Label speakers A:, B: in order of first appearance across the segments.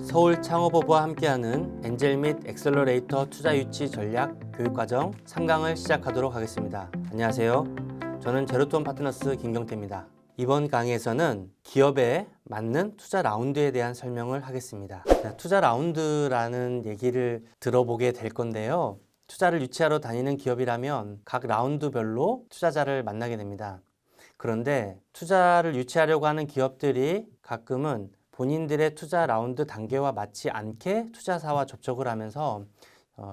A: 서울 창업허브와 함께하는 엔젤 및 엑셀러레이터 투자 유치 전략 교육과정 3강을 시작하도록 하겠습니다. 안녕하세요. 저는 제로톤 파트너스 김경태입니다. 이번 강의에서는 기업에 맞는 투자 라운드에 대한 설명을 하겠습니다. 투자 라운드라는 얘기를 들어보게 될 건데요. 투자를 유치하러 다니는 기업이라면 각 라운드별로 투자자를 만나게 됩니다. 그런데 투자를 유치하려고 하는 기업들이 가끔은 본인들의 투자 라운드 단계와 맞지 않게 투자사와 접촉을 하면서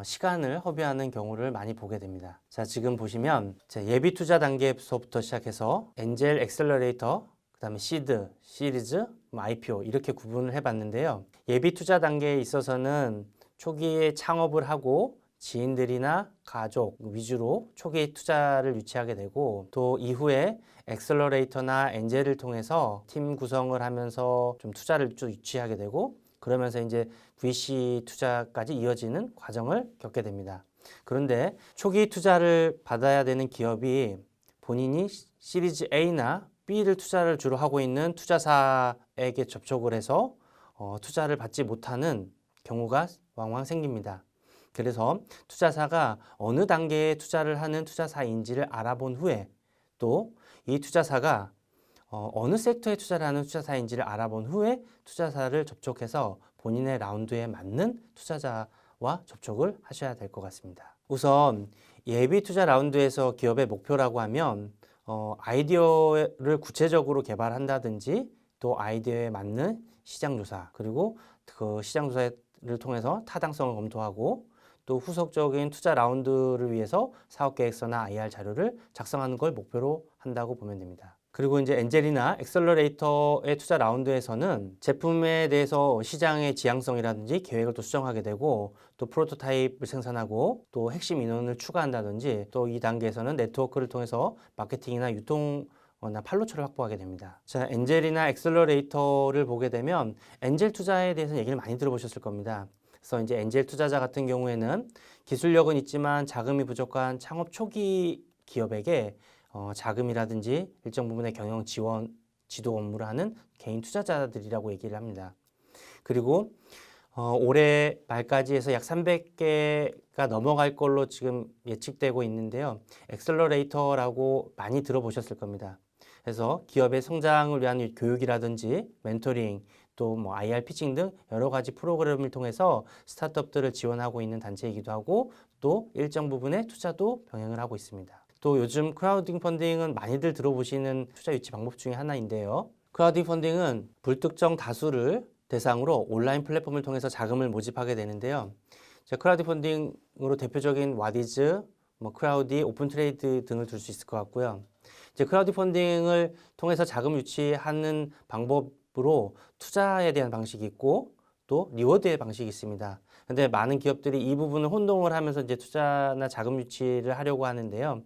A: 시간을 허비하는 경우를 많이 보게 됩니다. 자, 지금 보시면 예비 투자 단계에서부터 시작해서 엔젤, 엑셀러레이터, 그 다음에 시드, 시리즈, IPO 이렇게 구분을 해봤는데요. 예비 투자 단계에 있어서는 초기에 창업을 하고 지인들이나 가족 위주로 초기 투자를 유치하게 되고, 또 이후에 엑셀러레이터나 엔젤을 통해서 팀 구성을 하면서 좀 투자를 좀 유치하게 되고, 그러면서 이제 VC 투자까지 이어지는 과정을 겪게 됩니다. 그런데 초기 투자를 받아야 되는 기업이 본인이 시리즈 A나 B를 투자를 주로 하고 있는 투자사에게 접촉을 해서 투자를 받지 못하는 경우가 왕왕 생깁니다. 그래서 투자사가 어느 단계에 투자를 하는 투자사인지를 알아본 후에, 또 이 투자사가 어느 섹터에 투자를 하는 투자사인지를 알아본 후에 투자사를 접촉해서 본인의 라운드에 맞는 투자자와 접촉을 하셔야 될 것 같습니다. 우선 예비 투자 라운드에서 기업의 목표라고 하면 아이디어를 구체적으로 개발한다든지, 또 아이디어에 맞는 시장조사, 그리고 그 시장조사를 통해서 타당성을 검토하고, 또 후속적인 투자 라운드를 위해서 사업계획서나 IR 자료를 작성하는 걸 목표로 한다고 보면 됩니다. 그리고 이제 엔젤이나 엑셀러레이터의 투자 라운드에서는 제품에 대해서 시장의 지향성이라든지 계획을 또 수정하게 되고, 또 프로토타입을 생산하고, 또 핵심 인원을 추가한다든지, 또 이 단계에서는 네트워크를 통해서 마케팅이나 유통 나 팔로처를 확보하게 됩니다. 자, 엔젤이나 엑셀러레이터를 보게 되면 엔젤 투자에 대해서 얘기를 많이 들어보셨을 겁니다. 그래서 이제 엔젤 투자자 같은 경우에는 기술력은 있지만 자금이 부족한 창업 초기 기업에게 자금이라든지 일정 부분의 경영 지원, 지도 업무를 하는 개인 투자자들이라고 얘기를 합니다. 그리고 올해 말까지 해서 약 300개가 넘어갈 걸로 지금 예측되고 있는데요. 엑셀러레이터라고 많이 들어보셨을 겁니다. 그래서 기업의 성장을 위한 교육이라든지 멘토링, 또 뭐 IR 피칭 등 여러 가지 프로그램을 통해서 스타트업들을 지원하고 있는 단체이기도 하고, 또 일정 부분의 투자도 병행을 하고 있습니다. 또 요즘 크라우딩 펀딩은 많이들 들어보시는 투자 유치 방법 중에 하나인데요. 크라우딩 펀딩은 불특정 다수를 대상으로 온라인 플랫폼을 통해서 자금을 모집하게 되는데요. 크라우딩 펀딩으로 대표적인 와디즈, 크라우디, 오픈트레이드 등을 들 수 있을 것 같고요. 크라우드 펀딩을 통해서 자금 유치하는 방법으로 투자에 대한 방식이 있고, 또 리워드의 방식이 있습니다. 근데 많은 기업들이 이 부분을 혼동을 하면서 이제 투자나 자금 유치를 하려고 하는데요.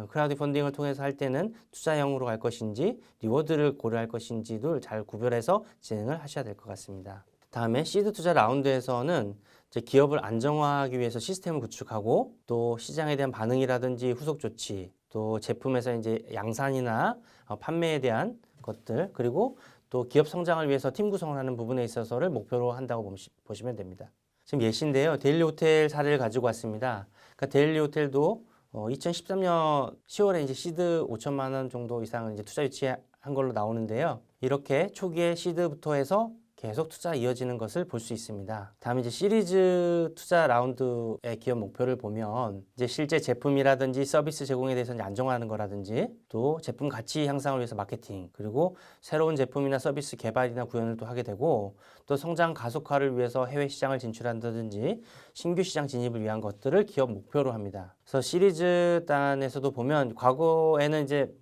A: 크라우드 펀딩을 통해서 할 때는 투자형으로 갈 것인지 리워드를 고려할 것인지도 잘 구별해서 진행을 하셔야 될 것 같습니다. 다음에 시드 투자 라운드에서는 이제 기업을 안정화하기 위해서 시스템을 구축하고, 또 시장에 대한 반응이라든지 후속 조치, 또 제품에서 이제 양산이나 판매에 대한 것들, 그리고 또 기업 성장을 위해서 팀 구성을 하는 부분에 있어서를 목표로 한다고 보시면 됩니다. 지금 예시인데요. 데일리 호텔 사례를 가지고 왔습니다. 그러니까 데일리 호텔도 2013년 10월에 이제 시드 5천만 원 정도 이상을 이제 투자 유치한 걸로 나오는데요. 이렇게 초기에 시드부터 해서 계속 투자 이어지는 것을 볼 수 있습니다. 다음에 이제 시리즈 투자 라운드의 기업 목표를 보면 이제 실제 제품이라든지 서비스 제공에 대해서 이제 안정화하는 거라든지, 또 제품 가치 향상을 위해서 마케팅, 그리고 새로운 제품이나 서비스 개발이나 구현을 또 하게 되고, 또 성장 가속화를 위해서 해외 시장을 진출한다든지 신규 시장 진입을 위한 것들을 기업 목표로 합니다. 그래서 시리즈 단에서도 보면 과거에는 이제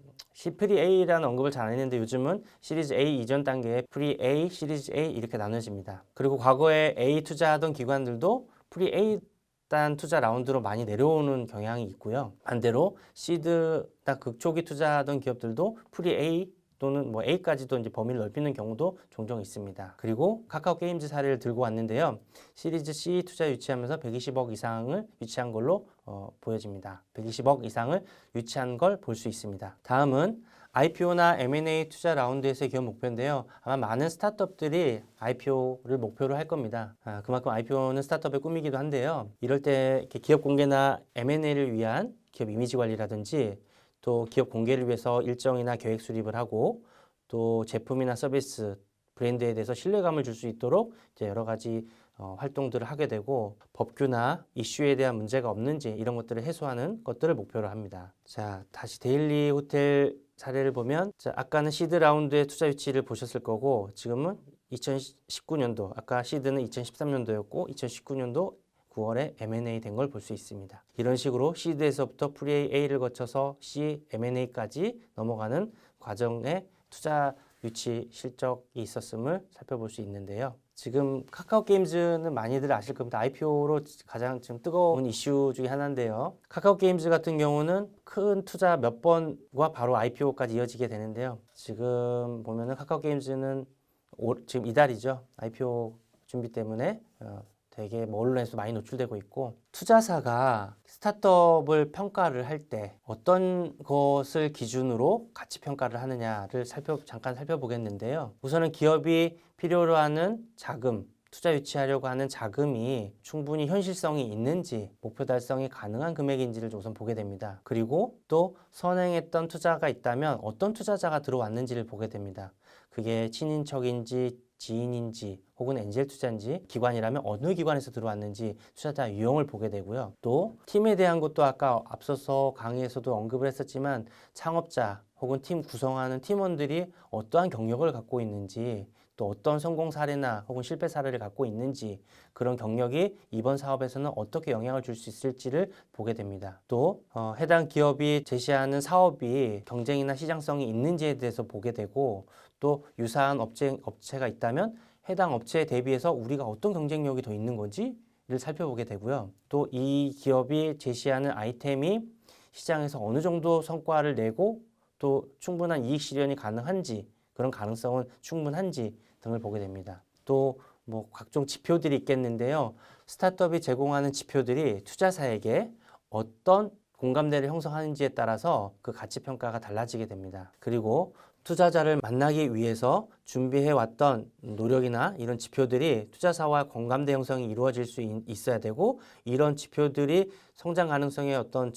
A: 프리 A라는 언급을 잘 안 했는데, 요즘은 시리즈 A 이전 단계에 프리 A, 시리즈 A 이렇게 나눠집니다. 그리고 과거에 A 투자하던 기관들도 프리 A 단 투자 라운드로 많이 내려오는 경향이 있고요. 반대로 시드나 극초기 투자하던 기업들도 프리 A 또는 뭐 A까지도 이제 범위를 넓히는 경우도 종종 있습니다. 그리고 카카오 게임즈 사례를 들고 왔는데요. 시리즈 C 투자 유치하면서 120억 이상을 유치한 걸로 보여집니다. 120억 이상을 유치한 걸 볼 수 있습니다. 다음은 IPO나 M&A 투자 라운드에서의 기업 목표인데요. 아마 많은 스타트업들이 IPO를 목표로 할 겁니다. 그만큼 IPO는 스타트업의 꿈이기도 한데요. 이럴 때 이렇게 기업 공개나 M&A를 위한 기업 이미지 관리라든지 또 기업 공개를 위해서 일정이나 계획 수립을 하고 또 제품이나 서비스, 브랜드에 대해서 신뢰감을 줄 수 있도록 이제 여러 가지 활동들을 하게 되고 법규나 이슈에 대한 문제가 없는지 이런 것들을 해소하는 것들을 목표로 합니다. 자, 다시 데일리 호텔 사례를 보면 자, 아까는 시드 라운드의 투자 유치를 보셨을 거고 지금은 2019년도, 아까 시드는 2013년도였고 2019년도 9월에 M&A 된 걸 볼 수 있습니다. 이런 식으로 시드에서부터 프리 A를 거쳐서 C, M&A까지 넘어가는 과정에 투자 유치 실적이 있었음을 살펴볼 수 있는데요. 지금 카카오 게임즈는 많이들 아실 겁니다. IPO로 가장 지금 뜨거운 이슈 중에 하나인데요. 카카오 게임즈 같은 경우는 큰 투자 몇 번과 바로 IPO까지 이어지게 되는데요. 지금 보면은 카카오 게임즈는 지금 이달이죠. IPO 준비 때문에 되게 언론에서 많이 노출되고 있고 투자사가 스타트업을 평가를 할 때 어떤 것을 기준으로 가치 평가를 하느냐를 잠깐 살펴보겠는데요. 우선은 기업이 필요로 하는 자금, 투자 유치하려고 하는 자금이 충분히 현실성이 있는지 목표 달성이 가능한 금액인지를 우선 보게 됩니다. 그리고 또 선행했던 투자가 있다면 어떤 투자자가 들어왔는지를 보게 됩니다. 그게 친인척인지 지인인지 혹은 엔젤 투자인지 기관이라면 어느 기관에서 들어왔는지 투자자 유형을 보게 되고요. 또 팀에 대한 것도 아까 앞서서 강의에서도 언급을 했었지만 창업자 혹은 팀 구성하는 팀원들이 어떠한 경력을 갖고 있는지 또 어떤 성공 사례나 혹은 실패 사례를 갖고 있는지 그런 경력이 이번 사업에서는 어떻게 영향을 줄 수 있을지를 보게 됩니다. 또 해당 기업이 제시하는 사업이 경쟁이나 시장성이 있는지에 대해서 보게 되고 또 유사한 업체가 있다면 해당 업체에 대비해서 우리가 어떤 경쟁력이 더 있는 건지를 살펴보게 되고요. 또 이 기업이 제시하는 아이템이 시장에서 어느 정도 성과를 내고 또 충분한 이익 실현이 가능한지 그런 가능성은 충분한지 등을 보게 됩니다. 또 뭐 각종 지표들이 있겠는데요. 스타트업이 제공하는 지표들이 투자사에게 어떤 공감대를 형성하는지에 따라서 그 가치 평가가 달라지게 됩니다. 그리고 투자자를 만나기 위해서 준비해왔던 노력이나 이런 지표들이 투자사와 공감대 형성이 이루어질 수 있어야 되고 이런 지표들이 성장 가능성의 어떤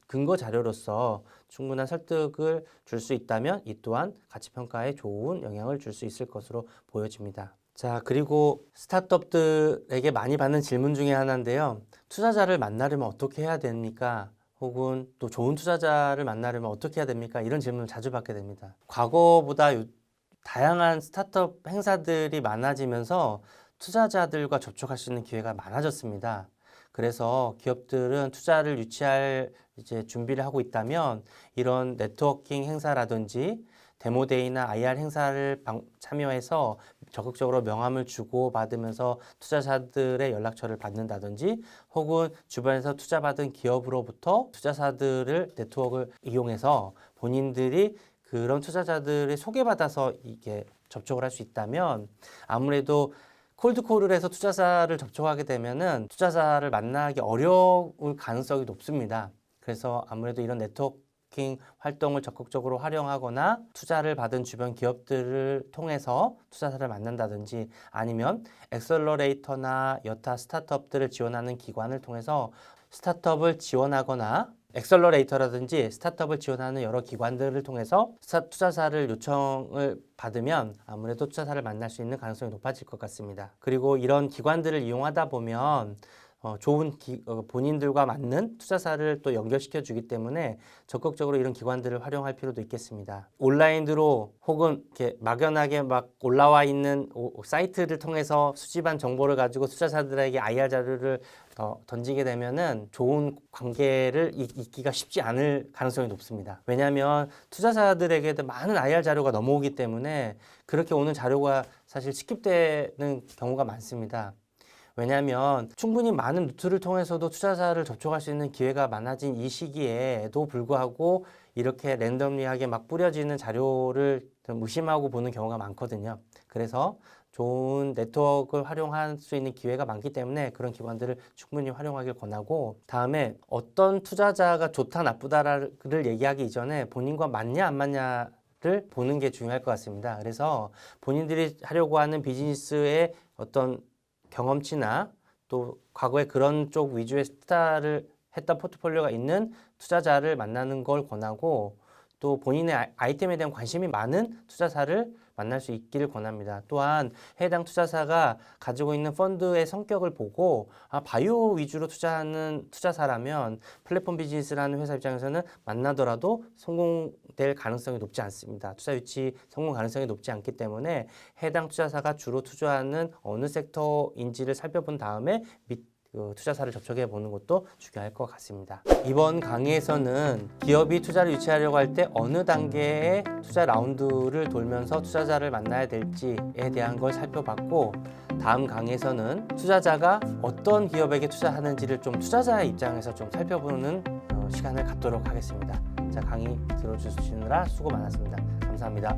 A: 근거 자료로서 충분한 설득을 줄 수 있다면 이 또한 가치 평가에 좋은 영향을 줄 수 있을 것으로 보여집니다. 자, 그리고 스타트업들에게 많이 받는 질문 중에 하나인데요. 투자자를 만나려면 어떻게 해야 됩니까? 혹은 또 좋은 투자자를 만나려면 어떻게 해야 됩니까? 이런 질문을 자주 받게 됩니다. 과거보다 다양한 스타트업 행사들이 많아지면서 투자자들과 접촉할 수 있는 기회가 많아졌습니다. 그래서 기업들은 투자를 유치할 이제 준비를 하고 있다면 이런 네트워킹 행사라든지 데모데이나 IR 행사를 참여해서 적극적으로 명함을 주고 받으면서 투자자들의 연락처를 받는다든지 혹은 주변에서 투자받은 기업으로부터 투자사들을 네트워크를 이용해서 본인들이 그런 투자자들을 소개받아서 이게 접촉을 할 수 있다면 아무래도 콜드콜을 해서 투자사를 접촉하게 되면은 투자사를 만나기 어려울 가능성이 높습니다. 그래서 아무래도 이런 네트워킹 활동을 적극적으로 활용하거나 투자를 받은 주변 기업들을 통해서 투자사를 만난다든지 아니면 엑셀러레이터나 여타 스타트업들을 지원하는 기관을 통해서 스타트업을 지원하거나 엑셀러레이터라든지 스타트업을 지원하는 여러 기관들을 통해서 투자사를 요청을 받으면 아무래도 투자사를 만날 수 있는 가능성이 높아질 것 같습니다. 그리고 이런 기관들을 이용하다 보면 좋은 본인들과 맞는 투자사를 또 연결시켜 주기 때문에 적극적으로 이런 기관들을 활용할 필요도 있겠습니다. 온라인으로 혹은 이렇게 막연하게 막 올라와 있는 사이트를 통해서 수집한 정보를 가지고 투자사들에게 IR 자료를 던지게 되면은 좋은 관계를 잇기가 쉽지 않을 가능성이 높습니다. 왜냐하면 투자사들에게도 많은 IR 자료가 넘어오기 때문에 그렇게 오는 자료가 사실 스킵되는 경우가 많습니다. 왜냐하면 충분히 많은 루트를 통해서도 투자사를 접촉할 수 있는 기회가 많아진 이 시기에도 불구하고 이렇게 랜덤리하게 막 뿌려지는 자료를 좀 의심하고 보는 경우가 많거든요. 그래서 좋은 네트워크를 활용할 수 있는 기회가 많기 때문에 그런 기관들을 충분히 활용하길 권하고, 다음에 어떤 투자자가 좋다 나쁘다를 얘기하기 이전에 본인과 맞냐 안 맞냐를 보는 게 중요할 것 같습니다. 그래서 본인들이 하려고 하는 비즈니스의 어떤 경험치나 또 과거에 그런 쪽 위주의 투자를 했던 포트폴리오가 있는 투자자를 만나는 걸 권하고, 또 본인의 아이템에 대한 관심이 많은 투자사를 만날 수 있기를 권합니다. 또한 해당 투자사가 가지고 있는 펀드의 성격을 보고 바이오 위주로 투자하는 투자사라면 플랫폼 비즈니스라는 회사 입장에서는 만나더라도 성공될 가능성이 높지 않습니다. 투자 유치 성공 가능성이 높지 않기 때문에 해당 투자사가 주로 투자하는 어느 섹터인지를 살펴본 다음에 투자사를 접촉해 보는 것도 중요할 것 같습니다. 이번 강의에서는 기업이 투자를 유치하려고 할 때 어느 단계의 투자 라운드를 돌면서 투자자를 만나야 될지에 대한 걸 살펴봤고, 다음 강의에서는 투자자가 어떤 기업에게 투자하는지를 좀 투자자의 입장에서 좀 살펴보는 시간을 갖도록 하겠습니다. 자, 강의 들어주시느라 수고 많았습니다. 감사합니다.